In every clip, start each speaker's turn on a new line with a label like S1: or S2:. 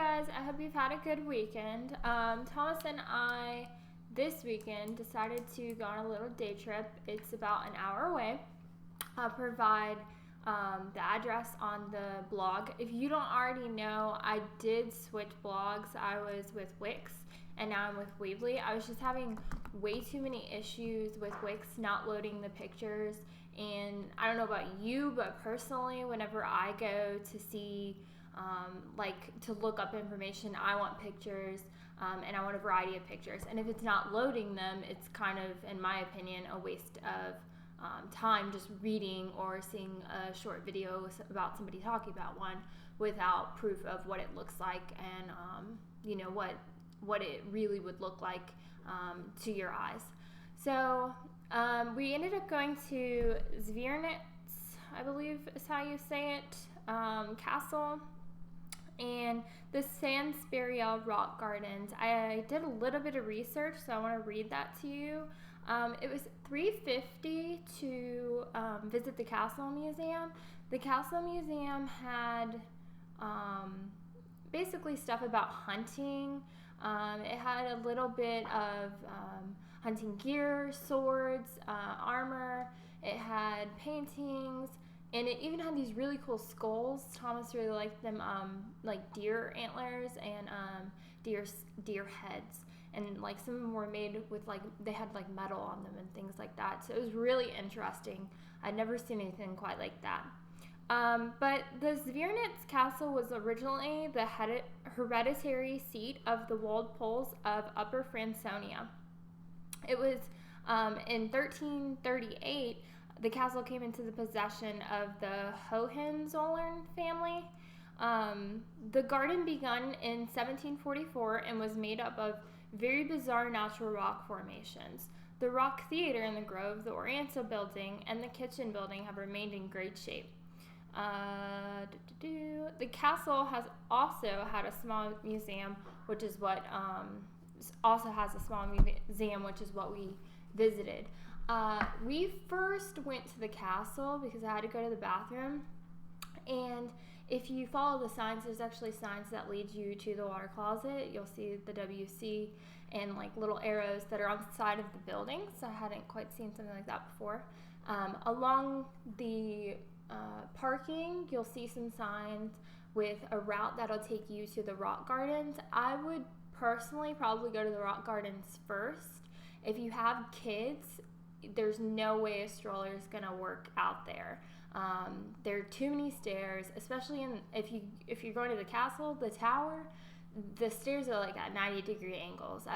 S1: guys, I hope you've had a good weekend. Thomas and I this weekend decided to go on a little day trip. It's about an hour away. I'll provide the address on the blog. If you don't already know, I did switch blogs. I was with Wix and now I'm with Weebly. I was just having way too many issues with Wix not loading the pictures. And I don't know about you, but personally, whenever I go to see to look up information, I want pictures, and I want a variety of pictures. And if it's not loading them, it's kind of, in my opinion, a waste of time just reading or seeing a short video about somebody talking about one without proof of what it looks like and what it really would look like to your eyes. So we ended up going to Zwernitz, I believe is how you say it, castle, and the Sanspariel rock gardens. I did a little bit of research, so I want to read that to you. It was $3.50 to visit the castle museum. The castle museum had basically stuff about hunting. It had a little bit of hunting gear, swords, armor. It had paintings. And it even had these really cool skulls. Thomas really liked them, like deer antlers and deer heads. And like some of them were made with they had metal on them and things like that. So it was really interesting. I'd never seen anything quite like that. But the Zwernitz castle was originally the hereditary seat of the walled Poles of Upper Franconia. It was in 1338. The castle came into the possession of the Hohenzollern family. The garden began in 1744 and was made up of very bizarre natural rock formations. The Rock Theater in the Grove, the Oriental Building, and the Kitchen Building have remained in great shape. The castle has also had a small museum, which is what we visited. We first went to the castle because I had to go to the bathroom, and if you follow the signs, there's actually signs that lead you to the water closet. You'll see the WC and little arrows that are on the side of the building, so I hadn't quite seen something like that before. Along the parking, you'll see some signs with a route that'll take you to the rock gardens. I would personally probably go to the rock gardens first. If you have kids, there's no way a stroller is gonna work out there. There are too many stairs, especially if you're going to the castle, the tower. The stairs are at 90-degree angles.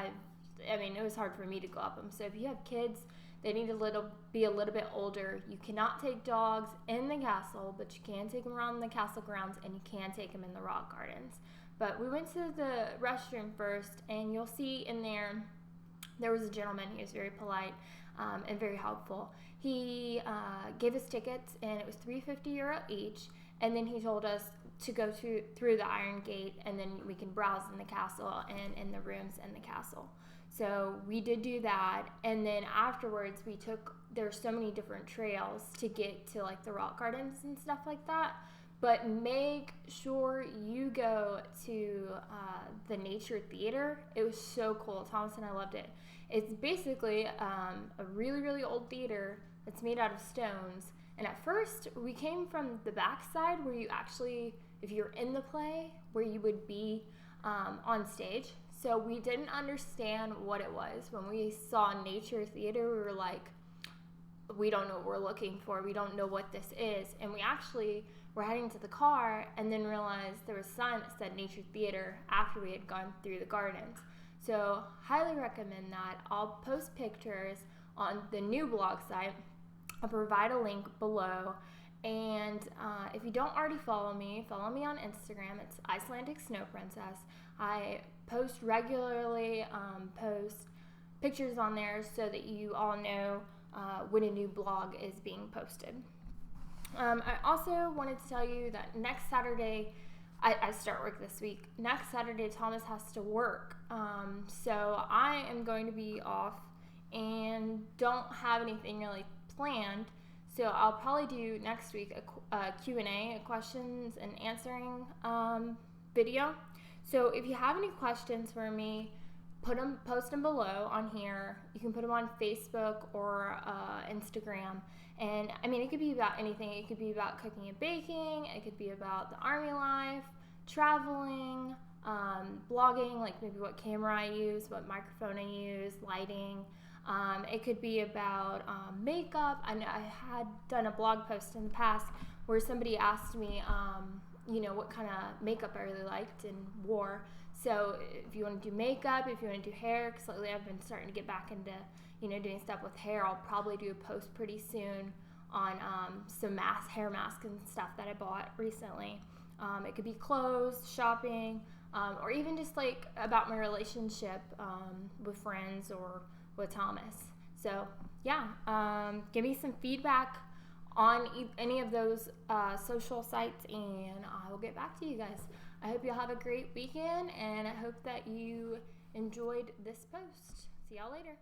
S1: It was hard for me to go up them. So if you have kids, they need to be a little bit older. You cannot take dogs in the castle, but you can take them around the castle grounds, and you can take them in the rock gardens. But we went to the restroom first, and you'll see in there was a gentleman. He was very polite and very helpful. He gave us tickets, and it was €3.50 each. And then he told us to go through the Iron Gate, and then we can browse in the castle and in the rooms in the castle. So we did do that, and then afterwards there's so many different trails to get to the rock gardens and stuff like that. But make sure you go to the Nature Theater. It was so cool. Thomas and I loved it. It's basically a really, really old theater that's made out of stones. And at first, we came from the back side where you actually, if you're in the play, where you would be on stage. So we didn't understand what it was. When we saw Nature Theater, we were like, we don't know what we're looking for. We don't know what this is. And we actually were heading to the car and then realized there was a sign that said Nature Theater after we had gone through the gardens. So highly recommend that. I'll post pictures on the new blog site. I'll provide a link below. And if you don't already follow me on Instagram. It's Icelandic Snow Princess. I post regularly, post pictures on there so that you all know when a new blog is being posted. I also wanted to tell you that next Saturday, I start work this week. Next Saturday, Thomas has to work. So I am going to be off and don't have anything really planned. So I'll probably do next week a Q&A, a questions and answering video. So if you have any questions for me, post them below on here. You can put them on Facebook or Instagram. And I mean, it could be about anything. It could be about cooking and baking. It could be about the Army life, traveling, blogging, like maybe what camera I use, what microphone I use, lighting. It could be about makeup. I had done a blog post in the past where somebody asked me, what kind of makeup I really liked and wore. So if you want to do makeup, if you want to do hair, because lately I've been starting to get back into, doing stuff with hair. I'll probably do a post pretty soon on some hair masks and stuff that I bought recently. It could be clothes, shopping, or even just like about my relationship with friends or with Thomas. So yeah, give me some feedback on any of those social sites, and I will get back to you guys. I hope you'll have a great weekend, and I hope that you enjoyed this post. See y'all later.